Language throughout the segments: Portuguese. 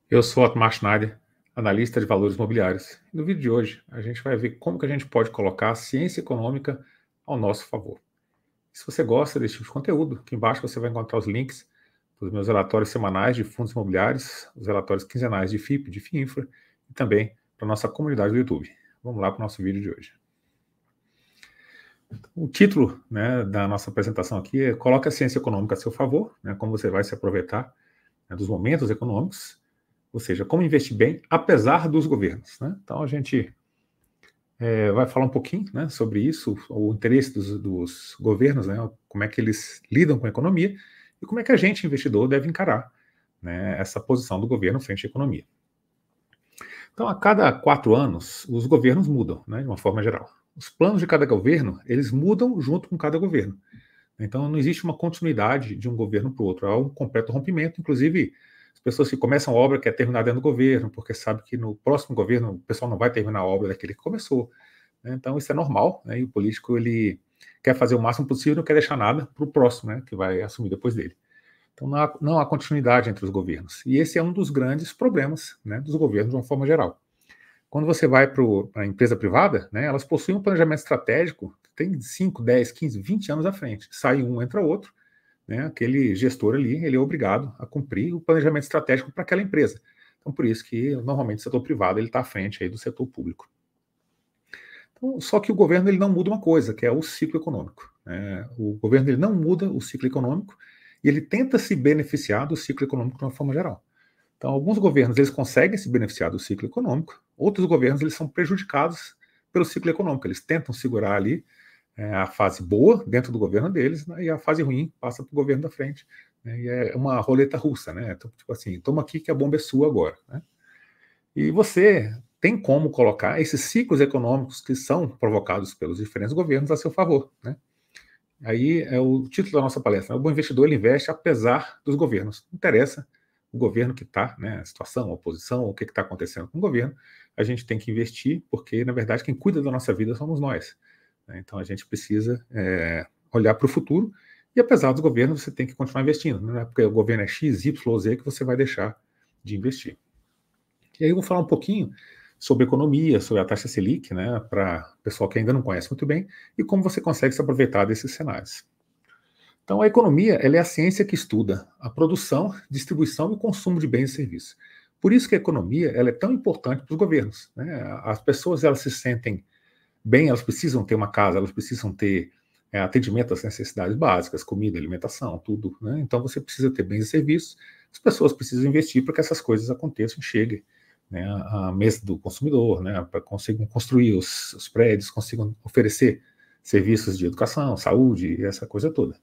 Eu sou Otmar Schneider, analista de valores imobiliários. No vídeo de hoje, a gente vai ver como que a gente pode colocar a ciência econômica ao nosso favor. Se você gosta desse tipo de conteúdo, aqui embaixo você vai encontrar os links dos meus relatórios semanais de fundos imobiliários, os relatórios quinzenais de FIP, de FIINFRA e também para a nossa comunidade do YouTube. Vamos lá para o nosso vídeo de hoje. O título, da nossa apresentação aqui é Coloque a ciência econômica a seu favor, como você vai se aproveitar, dos momentos econômicos, ou seja, como investir bem apesar dos governos. Então a gente vai falar um pouquinho, sobre isso, o interesse dos governos, como é que eles lidam com a economia e como é que a gente, investidor, deve encarar, essa posição do governo frente à economia. Então, a cada 4 anos, os governos mudam, de uma forma geral. Os planos de cada governo, eles mudam junto com cada governo. Então, não existe uma continuidade de um governo para o outro, há um completo rompimento. Inclusive, as pessoas que começam a obra querem terminar dentro do governo, porque sabe que no próximo governo o pessoal não vai terminar a obra daquele que começou. Então, isso é normal, e o político ele quer fazer o máximo possível, não quer deixar nada para o próximo, que vai assumir depois dele. Então, não há continuidade entre os governos. E esse é um dos grandes problemas, dos governos de uma forma geral. Quando você vai para a empresa privada, elas possuem um planejamento estratégico que tem 5, 10, 15, 20 anos à frente. Sai um, entra outro, aquele gestor ali, ele é obrigado a cumprir o planejamento estratégico para aquela empresa. Então, por isso que, normalmente, o setor privado está à frente aí do setor público. Então, só que o governo ele não muda uma coisa, que é o ciclo econômico. O governo ele não muda o ciclo econômico e ele tenta se beneficiar do ciclo econômico de uma forma geral. Então, alguns governos eles conseguem se beneficiar do ciclo econômico, outros governos eles são prejudicados pelo ciclo econômico. Eles tentam segurar ali a fase boa dentro do governo deles, e a fase ruim passa para o governo da frente. E é uma roleta russa, Então, tipo assim, toma aqui que a bomba é sua agora. E você tem como colocar esses ciclos econômicos que são provocados pelos diferentes governos a seu favor. Aí é o título da nossa palestra. O bom investidor ele investe apesar dos governos. Não interessa o governo que está, a situação, a oposição, o que está acontecendo com o governo, a gente tem que investir, porque, na verdade, quem cuida da nossa vida somos nós. Então, a gente precisa olhar para o futuro, e apesar dos governos, você tem que continuar investindo. Não é porque o governo é X, Y, Z que você vai deixar de investir. E aí eu vou falar um pouquinho sobre economia, sobre a taxa Selic, para o pessoal que ainda não conhece muito bem, e como você consegue se aproveitar desses cenários. Então, a economia ela é a ciência que estuda a produção, distribuição e consumo de bens e serviços. Por isso que a economia ela é tão importante para os governos. As pessoas elas se sentem bem, elas precisam ter uma casa, elas precisam ter atendimento às necessidades básicas, comida, alimentação, tudo. Então, você precisa ter bens e serviços. As pessoas precisam investir para que essas coisas aconteçam e cheguem à mesa do consumidor, para que consigam construir os prédios, consigam oferecer serviços de educação, saúde, essa coisa toda.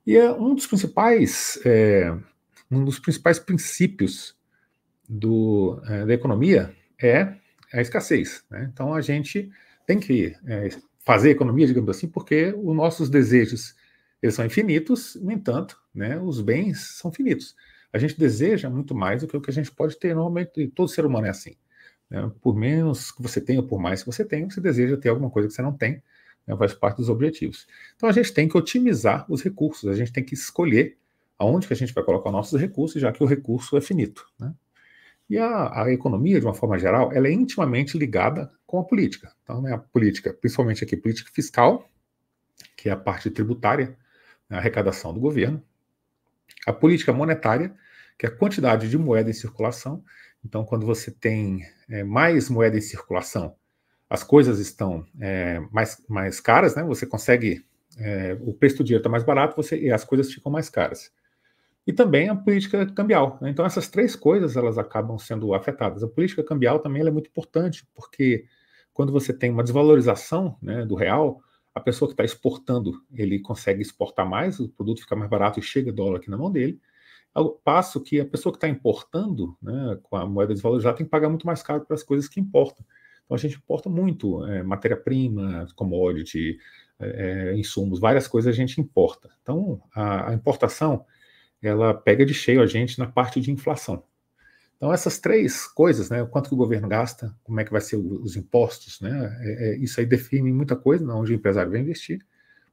E um dos principais princípios da economia é a escassez. Então, a gente tem que fazer economia, digamos assim, porque os nossos desejos eles são infinitos, no entanto, os bens são finitos. A gente deseja muito mais do que o que a gente pode ter. Normalmente, todo ser humano é assim. Por menos que você tenha, por mais que você tenha, você deseja ter alguma coisa que você não tem, faz parte dos objetivos. Então, a gente tem que otimizar os recursos, a gente tem que escolher aonde que a gente vai colocar nossos recursos, já que o recurso é finito. E a economia, de uma forma geral, ela é intimamente ligada com a política. Então, a política, principalmente aqui, política fiscal, que é a parte tributária, a arrecadação do governo, a política monetária, que é a quantidade de moeda em circulação. Então, quando você tem mais moeda em circulação, as coisas estão mais caras, você consegue, o preço do dinheiro está mais barato e as coisas ficam mais caras. E também a política cambial. Então, essas três coisas elas acabam sendo afetadas. A política cambial também é muito importante, porque quando você tem uma desvalorização do real, a pessoa que está exportando, ele consegue exportar mais, o produto fica mais barato e chega dólar aqui na mão dele, ao passo que a pessoa que está importando, com a moeda desvalorizada, tem que pagar muito mais caro para as coisas que importam. Então, a gente importa muito matéria-prima, commodity, insumos, várias coisas a gente importa. Então, a importação ela pega de cheio a gente na parte de inflação. Então, essas três coisas, o quanto que o governo gasta, como é que vai ser os impostos, isso aí define muita coisa, onde o empresário vai investir.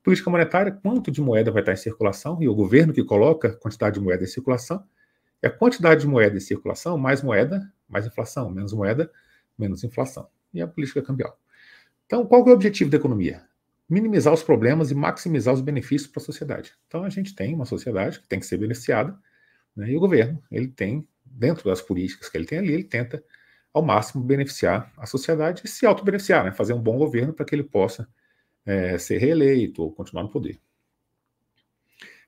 Política monetária, quanto de moeda vai estar em circulação, e o governo que coloca a quantidade de moeda em circulação. E a quantidade de moeda em circulação, mais moeda, mais inflação, menos moeda, menos inflação. E a política cambial. Então, qual é o objetivo da economia? Minimizar os problemas e maximizar os benefícios para a sociedade. Então, a gente tem uma sociedade que tem que ser beneficiada, né, e o governo, ele tem, dentro das políticas que ele tem ali, ele tenta, ao máximo, beneficiar a sociedade e se auto-beneficiar, né, fazer um bom governo para que ele possa ser reeleito ou continuar no poder.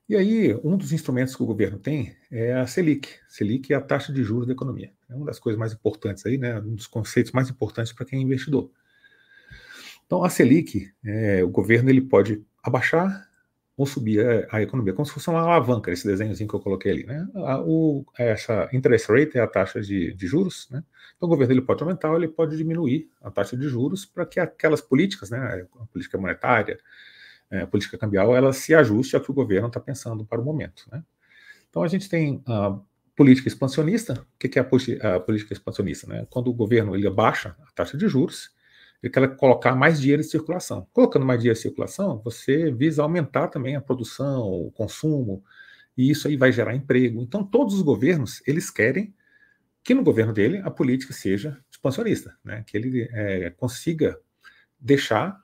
E aí, um dos instrumentos que o governo tem é a Selic. Selic é a taxa de juros da economia. É uma das coisas mais importantes aí, né, um dos conceitos mais importantes para quem é investidor. Então, a Selic, o governo ele pode abaixar ou subir a economia, como se fosse uma alavanca, esse desenhozinho que eu coloquei ali, né? Essa interest rate é a taxa de juros, né? Então, o governo ele pode aumentar ou ele pode diminuir a taxa de juros para que aquelas políticas, né, a política monetária, a política cambial, ela se ajuste ao que o governo está pensando para o momento, né? Então, a gente tem a política expansionista. O que é a política expansionista, né? Quando o governo ele abaixa a taxa de juros, ele quer colocar mais dinheiro em circulação. Colocando mais dinheiro em circulação, você visa aumentar também a produção, o consumo, e isso aí vai gerar emprego. Então, todos os governos, eles querem que no governo dele a política seja expansionista, né? Que ele consiga deixar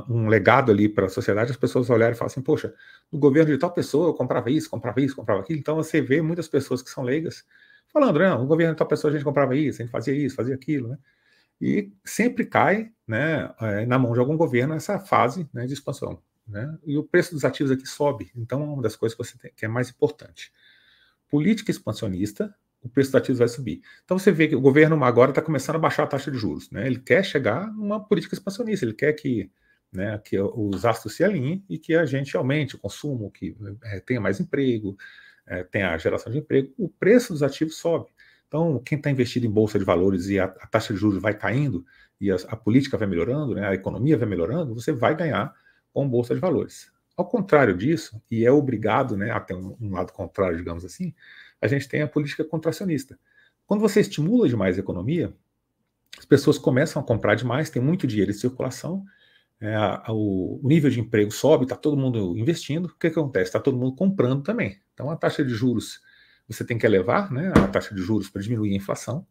um legado ali para a sociedade, as pessoas olharem e falarem assim, poxa, no governo de tal pessoa eu comprava isso, comprava aquilo. Então, você vê muitas pessoas que são leigas falando, não, no governo de tal pessoa a gente comprava isso, a gente fazia isso, fazia aquilo, né? E sempre cai, né, na mão de algum governo essa fase, né, de expansão, né? E o preço dos ativos aqui sobe. Então, é uma das coisas que você tem, que é mais importante. Política expansionista, o preço dos ativos vai subir. Então, você vê que o governo agora está começando a baixar a taxa de juros, né? Ele quer chegar numa política expansionista, ele quer que, né, que os astros se alinhem e que a gente aumente o consumo, que tenha mais emprego, tenha a geração de emprego. O preço dos ativos sobe. Então, quem está investido em bolsa de valores e a taxa de juros vai caindo e a política vai melhorando, né, a economia vai melhorando, você vai ganhar com bolsa de valores. Ao contrário disso, e é obrigado, né, a ter um lado contrário, digamos assim, a gente tem a política contracionista. Quando você estimula demais a economia, as pessoas começam a comprar demais, tem muito dinheiro em circulação, o nível de emprego sobe, está todo mundo investindo. O que acontece? Está todo mundo comprando também. Então, a taxa de juros você tem que elevar, né, a taxa de juros para diminuir a inflação.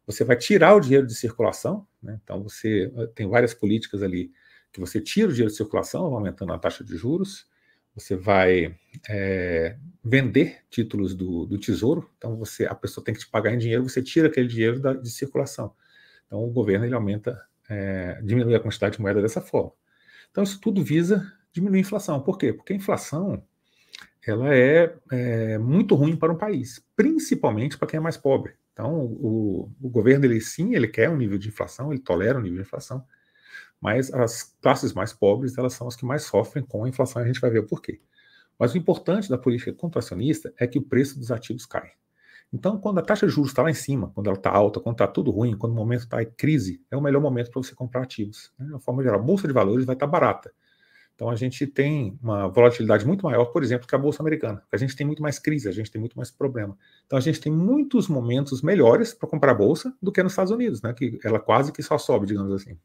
Você vai tirar o dinheiro de circulação, né? Então você tem várias políticas ali que você tira o dinheiro de circulação, aumentando a taxa de juros. Você vai vender títulos do Tesouro. Então a pessoa tem que te pagar em dinheiro, você tira aquele dinheiro de circulação. Então o governo ele aumenta, diminui a quantidade de moeda dessa forma. Então isso tudo visa diminuir a inflação. Por quê? Porque a inflação ela é muito ruim para um país, principalmente para quem é mais pobre. Então, o governo, ele quer um nível de inflação, ele tolera um nível de inflação, mas as classes mais pobres, elas são as que mais sofrem com a inflação, e a gente vai ver o porquê. Mas o importante da política contracionista é que o preço dos ativos cai. Então, quando a taxa de juros está lá em cima, quando ela está alta, quando está tudo ruim, quando o momento está em crise, é o melhor momento para você comprar ativos. De uma forma geral, a bolsa de valores vai estar barata. Então, a gente tem uma volatilidade muito maior, por exemplo, que a Bolsa Americana. A gente tem muito mais crise, a gente tem muito mais problema. Então, a gente tem muitos momentos melhores para comprar a Bolsa do que nos Estados Unidos, né? Que ela quase que só sobe, digamos assim.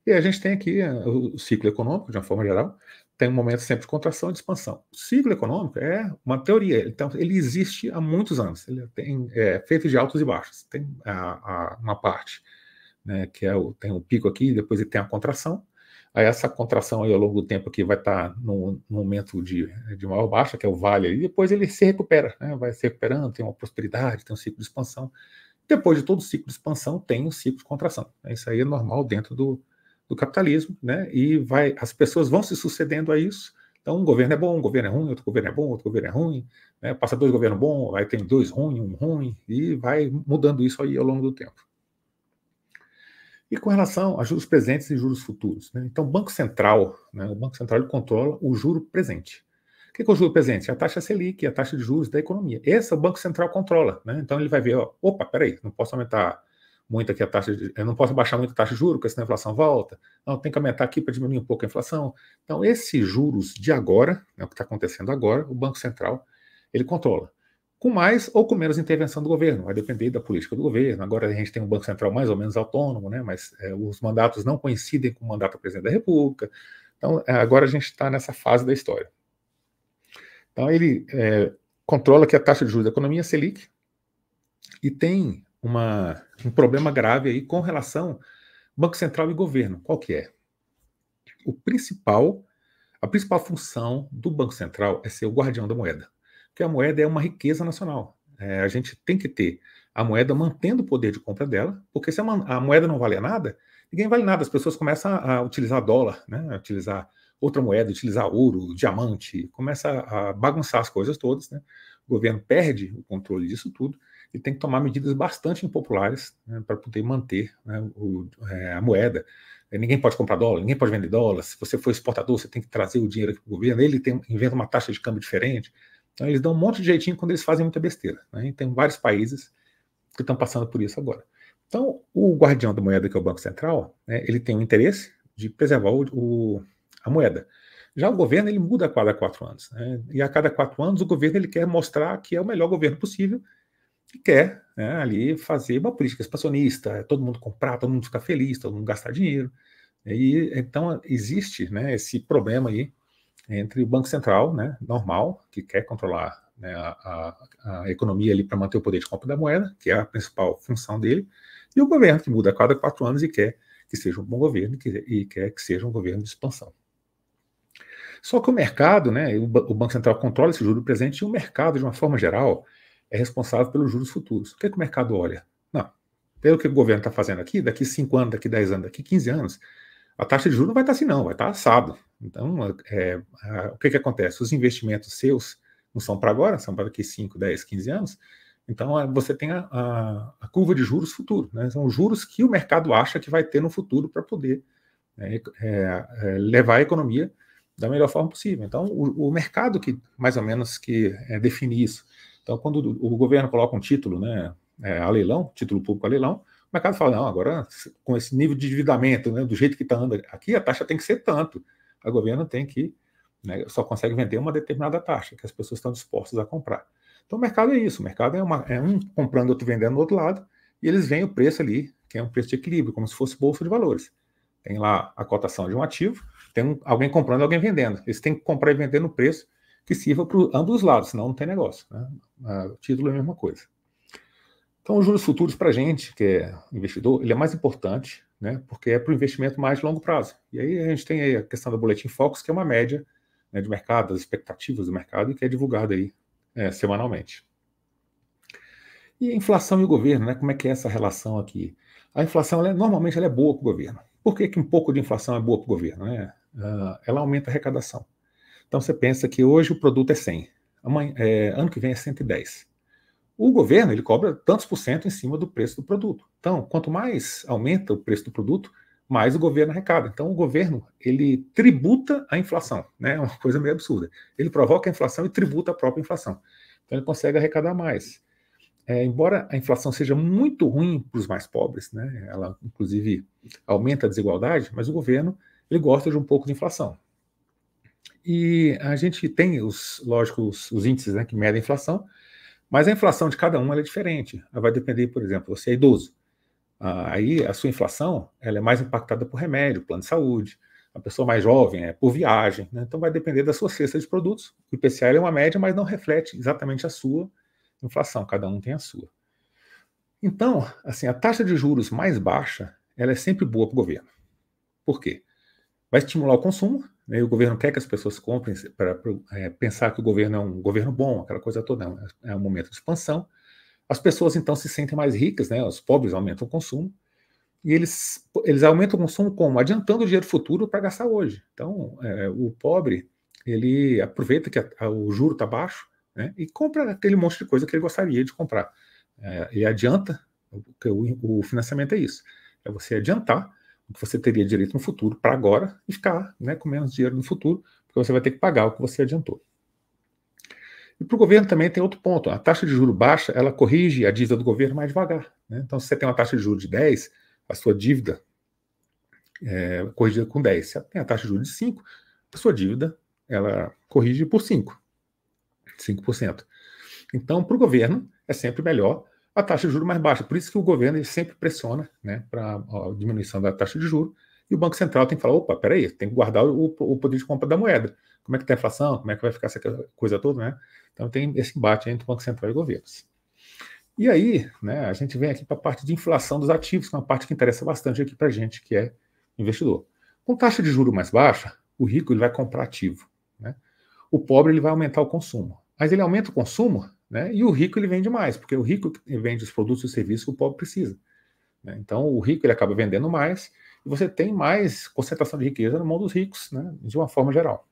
E a gente tem aqui o ciclo econômico, de uma forma geral, tem um momento sempre de contração e de expansão. O ciclo econômico é uma teoria, então ele existe há muitos anos, ele é feito de altos e baixos. Tem uma parte, né, que tem um pico aqui, depois ele tem a contração. Aí essa contração aí ao longo do tempo aqui vai estar num momento de maior baixa, que é o vale, e depois ele se recupera, né? Vai se recuperando, tem uma prosperidade, tem um ciclo de expansão. Depois de todo o ciclo de expansão, tem um ciclo de contração. Isso aí é normal dentro do capitalismo, né? E as pessoas vão se sucedendo a isso. Então, um governo é bom, um governo é ruim, outro governo é bom, outro governo é ruim, né? Passa 2 governos bons, aí tem 2 ruins, 1 ruim, e vai mudando isso aí ao longo do tempo. E com relação a juros presentes e juros futuros, né? Então, o Banco Central, né, ele controla o juro presente. O que é o juro presente? É a taxa Selic, a taxa de juros da economia. Esse o Banco Central controla, né? Então, ele vai ver, opa, peraí, não posso aumentar muito aqui eu não posso baixar muito a taxa de juros, porque senão a inflação volta. Não, tem que aumentar aqui para diminuir um pouco a inflação. Então, esses juros de agora, né, o que está acontecendo agora, o Banco Central, ele controla. Com mais ou com menos intervenção do governo, vai depender da política do governo. Agora a gente tem um Banco Central mais ou menos autônomo, né, mas os mandatos não coincidem com o mandato do presidente da República. Então, agora a gente está nessa fase da história. Então, ele controla aqui a taxa de juros da economia, Selic, e tem um problema grave aí com relação Banco Central e governo. Qual que é? A principal função do Banco Central é ser o guardião da moeda, porque a moeda é uma riqueza nacional. A gente tem que ter a moeda mantendo o poder de compra dela, porque se a moeda não vale nada, ninguém vale nada. As pessoas começam a utilizar dólar, né, a utilizar outra moeda, utilizar ouro, diamante, começa a bagunçar as coisas todas, né? O governo perde o controle disso tudo e tem que tomar medidas bastante impopulares, né, para poder manter, né, a moeda. Ninguém pode comprar dólar, ninguém pode vender dólar. Se você for exportador, você tem que trazer o dinheiro aqui para o governo. Ele inventa uma taxa de câmbio diferente. Então, eles dão um monte de jeitinho quando eles fazem muita besteira, né? E tem vários países que estão passando por isso agora. Então, o guardião da moeda, que é o Banco Central, né, ele tem o interesse de preservar a moeda. Já o governo, ele muda a cada 4 anos. Né? E a cada 4 anos, o governo ele quer mostrar que é o melhor governo possível e quer, né, ali fazer uma política expansionista, todo mundo comprar, todo mundo ficar feliz, todo mundo gastar dinheiro. E, então, existe, né, esse problema aí entre o Banco Central, né, normal, que quer controlar, né, a economia ali para manter o poder de compra da moeda, que é a principal função dele, e o governo, que muda a cada 4 anos e quer que seja um bom governo e quer que seja um governo de expansão. Só que o mercado, né, o Banco Central controla esse juro presente e o mercado, de uma forma geral, é responsável pelos juros futuros. O que o mercado olha? Não, pelo que o governo está fazendo aqui, daqui 5 anos, daqui 10 anos, daqui 15 anos, a taxa de juros não vai estar assim não, vai estar assado. Então, o que acontece? Os investimentos seus não são para agora, são para daqui 5, 10, 15 anos. Então, você tem a curva de juros futuro, né? São os juros que o mercado acha que vai ter no futuro para poder levar a economia da melhor forma possível. Então, o mercado que, mais ou menos, que define isso. Então, quando o governo coloca um título, né, a leilão, título público a leilão, o mercado fala, não, agora, com esse nível de endividamento, né, do jeito que está andando aqui, a taxa tem que ser tanto. O governo tem que, né, só consegue vender uma determinada taxa, que as pessoas estão dispostas a comprar. Então, o mercado é isso. O mercado é um comprando, outro vendendo do outro lado, e eles veem o preço ali, que é um preço de equilíbrio, como se fosse bolsa de valores. Tem lá a cotação de um ativo, tem alguém comprando e alguém vendendo. Eles têm que comprar e vender no preço que sirva para ambos os lados, senão não tem negócio. Né? O título é a mesma coisa. Então, os juros futuros para a gente, que é investidor, ele é mais importante, né, porque é para o investimento mais de longo prazo. E aí a gente tem aí a questão do Boletim Focus, que é uma média, né, de mercado, das expectativas do mercado, e que é divulgada aí semanalmente. E a inflação e o governo, né, como é que é essa relação aqui? A inflação, normalmente, ela é boa para o governo. Por que um pouco de inflação é boa para o governo? Né? Ela aumenta a arrecadação. Então, você pensa que hoje o produto é 100, ano que vem é 110. O governo, ele cobra tantos por cento em cima do preço do produto. Então, quanto mais aumenta o preço do produto, mais o governo arrecada. Então, o governo, ele tributa a inflação, né? É uma coisa meio absurda. Ele provoca a inflação e tributa a própria inflação. Então, ele consegue arrecadar mais. Embora a inflação seja muito ruim para os mais pobres, né? Ela, inclusive, aumenta a desigualdade, mas o governo, ele gosta de um pouco de inflação. E a gente tem, lógico, os índices, né, que medem a inflação, mas a inflação de cada um ela é diferente. Ela vai depender, por exemplo, você é idoso. Aí a sua inflação ela é mais impactada por remédio, plano de saúde. A pessoa mais jovem é por viagem. Né? Então vai depender da sua cesta de produtos. O IPCA é uma média, mas não reflete exatamente a sua inflação. Cada um tem a sua. Então, assim, a taxa de juros mais baixa ela é sempre boa para o governo. Por quê? Vai estimular o consumo, né? O governo quer que as pessoas comprem para pensar que o governo é um governo bom, aquela coisa toda, é um momento de expansão. As pessoas, então, se sentem mais ricas, né? Os pobres aumentam o consumo, e eles aumentam o consumo como? Adiantando o dinheiro futuro para gastar hoje. Então, o pobre, ele aproveita que o juro está baixo, né? E compra aquele monte de coisa que ele gostaria de comprar. E adianta, o financiamento é isso, é você adiantar o que você teria direito no futuro para agora e ficar, né, com menos dinheiro no futuro, porque você vai ter que pagar o que você adiantou. E para o governo também tem outro ponto. A taxa de juros baixa, ela corrige a dívida do governo mais devagar. Né? Então, se você tem uma taxa de juros de 10, a sua dívida é corrigida com 10. Se você tem a taxa de juros de 5, a sua dívida ela corrige por 5%. Então, para o governo, é sempre melhor a taxa de juros mais baixa. Por isso que o governo ele sempre pressiona, né, para a diminuição da taxa de juros, e o Banco Central tem que falar, opa, peraí, tem que guardar o poder de compra da moeda. como é que está a inflação, como é que vai ficar essa coisa toda, né? Então tem esse embate entre o Banco Central e governos. E aí, né, a gente vem aqui para a parte de inflação dos ativos, que é uma parte que interessa bastante aqui para a gente, que é investidor. Com taxa de juros mais baixa, o rico ele vai comprar ativo, né? O pobre ele vai aumentar o consumo. Mas ele aumenta o consumo, né, e o rico ele vende mais, porque o rico vende os produtos e serviços que o pobre precisa, né? Então o rico ele acaba vendendo mais e você tem mais concentração de riqueza na mão dos ricos, né, de uma forma geral.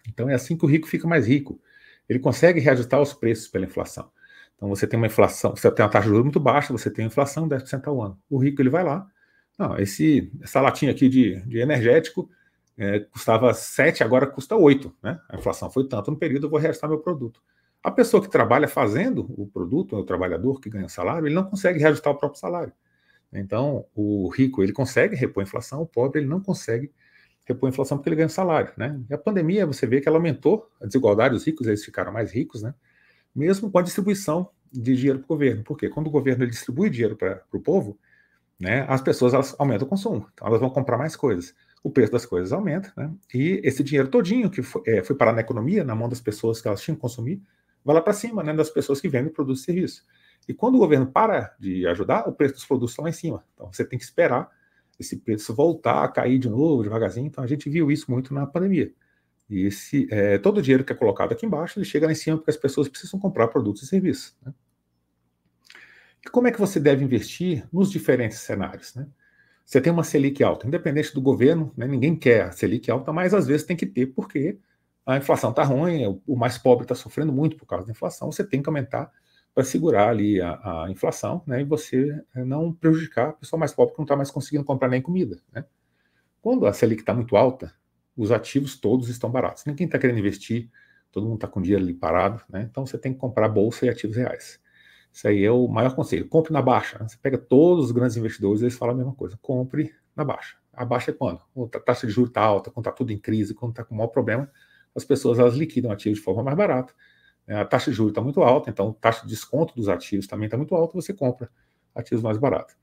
Então é assim que o rico fica mais rico. Ele consegue reajustar os preços pela inflação. Então você tem uma inflação, você tem uma taxa de juros muito baixa, você tem inflação 10% ao ano. O rico ele vai lá, não, essa latinha aqui de energético custava 7, agora custa 8, né? A inflação foi tanto no período, eu vou reajustar meu produto. A pessoa que trabalha fazendo o produto, o trabalhador que ganha salário, ele não consegue reajustar o próprio salário. Então, o rico, ele consegue repor a inflação, o pobre, ele não consegue repor a inflação porque ele ganha salário, né? E a pandemia, você vê que ela aumentou a desigualdade, os ricos, eles ficaram mais ricos, né? Mesmo com a distribuição de dinheiro para o governo. Porque quando o governo ele distribui dinheiro para o povo, né, as pessoas elas aumentam o consumo. Então elas vão comprar mais coisas. O preço das coisas aumenta, né? E esse dinheiro todinho que foi parar na economia, na mão das pessoas que elas tinham que consumir, vai lá para cima, né, das pessoas que vendem produtos e serviços. E quando o governo para de ajudar, o preço dos produtos está lá em cima. Então você tem que esperar esse preço voltar a cair de novo, devagarzinho. Então a gente viu isso muito na pandemia. E todo o dinheiro que é colocado aqui embaixo, ele chega lá em cima porque as pessoas precisam comprar produtos e serviços, né? E como é que você deve investir nos diferentes cenários, né? Você tem uma Selic alta, independente do governo, né? Ninguém quer a Selic alta, mas às vezes tem que ter, porque a inflação está ruim, o mais pobre está sofrendo muito por causa da inflação, você tem que aumentar para segurar ali a inflação, né? E você não prejudicar a pessoa mais pobre que não está mais conseguindo comprar nem comida, né? Quando a Selic está muito alta, os ativos todos estão baratos. Ninguém está querendo investir, todo mundo está com dinheiro ali parado, né? Então você tem que comprar bolsa e ativos reais. Isso aí é o maior conselho. Compre na baixa, né? Você pega todos os grandes investidores, eles falam a mesma coisa. Compre na baixa. A baixa é quando? Quando a taxa de juros está alta, quando está tudo em crise, quando está com o maior problema, as pessoas elas liquidam ativos de forma mais barata. A taxa de juros está muito alta, então a taxa de desconto dos ativos também está muito alta, você compra ativos mais baratos.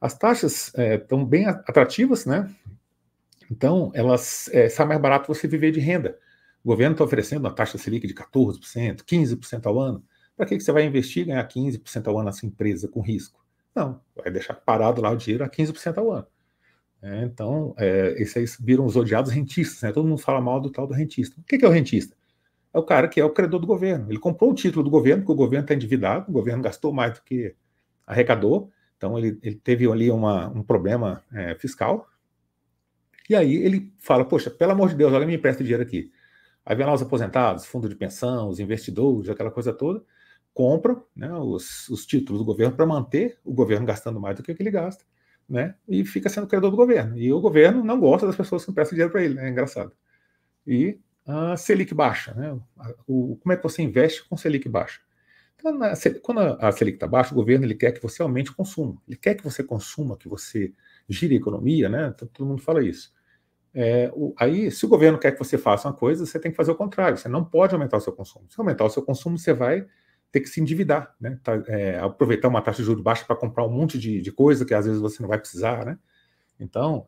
As taxas estão bem atrativas, né? Então, sai mais barato você viver de renda. O governo está oferecendo uma taxa Selic de 14%, 15% ao ano. Para que você vai investir e ganhar 15% ao ano nessa empresa com risco? Não, vai deixar parado lá o dinheiro a 15% ao ano. Então, esses viram os odiados rentistas, né? Todo mundo fala mal do tal do rentista. O que é o rentista? É o cara que é o credor do governo. Ele comprou o título do governo, porque o governo está endividado, o governo gastou mais do que arrecadou, então ele teve ali um problema fiscal. E aí ele fala, poxa, pelo amor de Deus, alguém me empresta dinheiro aqui. Aí vem lá os aposentados, fundo de pensão, os investidores, aquela coisa toda, compram, né, os títulos do governo para manter o governo gastando mais do que ele gasta, né, e fica sendo credor do governo. E o governo não gosta das pessoas que emprestam dinheiro para ele, né, é engraçado. E a Selic baixa, né, como é que você investe com Selic baixa? Então, quando a Selic está baixa, o governo ele quer que você aumente o consumo, ele quer que você consuma, que você gire a economia, né, todo mundo fala isso. Aí, se o governo quer que você faça uma coisa, você tem que fazer o contrário. Você não pode aumentar o seu consumo. Se aumentar o seu consumo, você vai ter que se endividar, né? Aproveitar uma taxa de juros baixa para comprar um monte de coisa que às vezes você não vai precisar, né? Então,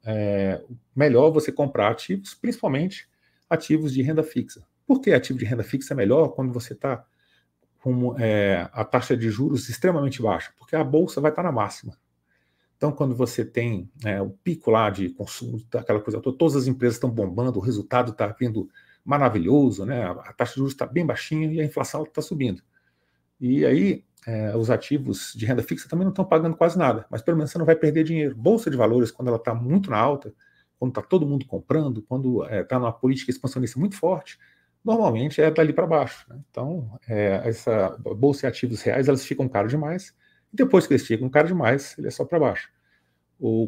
melhor você comprar ativos, principalmente ativos de renda fixa. Por que ativo de renda fixa é melhor quando você está com a taxa de juros extremamente baixa? Porque a bolsa vai estar na máxima. Então, quando você tem o pico lá de consumo, aquela coisa toda, todas as empresas estão bombando, o resultado está vindo maravilhoso, né? A taxa de juros está bem baixinha e a inflação está subindo. E aí, os ativos de renda fixa também não estão pagando quase nada, mas pelo menos você não vai perder dinheiro. Bolsa de valores, quando ela está muito na alta, quando está todo mundo comprando, quando está numa política expansionista muito forte, normalmente é dali para baixo, né? Então, essa bolsa e ativos reais, elas ficam caros demais. Depois que eles ficam caros demais, ele é só para baixo.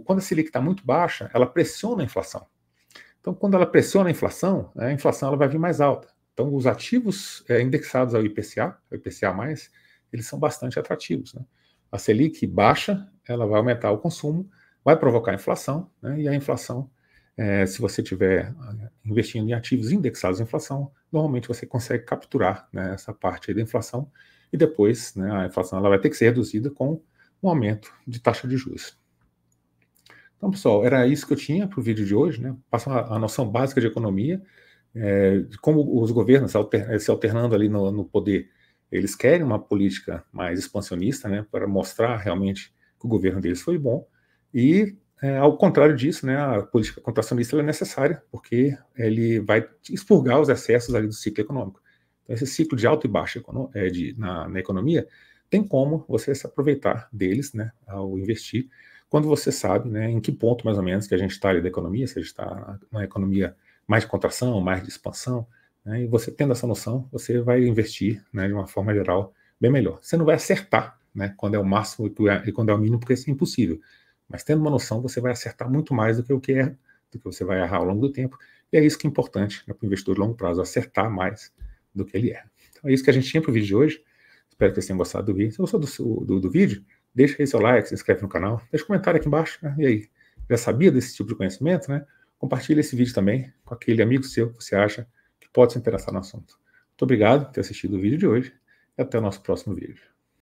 Quando a Selic está muito baixa, ela pressiona a inflação. Então, quando ela pressiona a inflação ela vai vir mais alta. Então, os ativos indexados ao IPCA, eles são bastante atrativos, né? A Selic baixa, ela vai aumentar o consumo, vai provocar inflação, né? E a inflação, se você estiver investindo em ativos indexados à inflação, normalmente você consegue capturar, né, essa parte aí da inflação e depois, né, a inflação ela vai ter que ser reduzida com um aumento de taxa de juros. Então, pessoal, era isso que eu tinha para o vídeo de hoje, né? Passar a noção básica de economia, de como os governos se alternando ali no poder, eles querem uma política mais expansionista, né, para mostrar realmente que o governo deles foi bom, e ao contrário disso, né, a política contracionista ela é necessária, porque ele vai expurgar os excessos ali do ciclo econômico. Então, esse ciclo de alto e baixo na economia, tem como você se aproveitar deles, né, ao investir, quando você sabe, né, em que ponto mais ou menos que a gente está ali da economia, se a gente está na economia mais de contração, mais de expansão, né, e você tendo essa noção, você vai investir, né, de uma forma geral bem melhor. Você não vai acertar, né, quando é o máximo e quando é o mínimo, porque isso é impossível. Mas tendo uma noção, você vai acertar muito mais do que erra, do que você vai errar ao longo do tempo. E é isso que é importante, né, para o investidor de longo prazo, acertar mais do que ele erra. Então é isso que a gente tinha para o vídeo de hoje. Espero que vocês tenham gostado do vídeo. Se gostou do vídeo, deixa aí seu like, se inscreve no canal, deixa um comentário aqui embaixo, né? E aí, já sabia desse tipo de conhecimento, né? Compartilha esse vídeo também com aquele amigo seu que você acha que pode se interessar no assunto. Muito obrigado por ter assistido o vídeo de hoje e até o nosso próximo vídeo.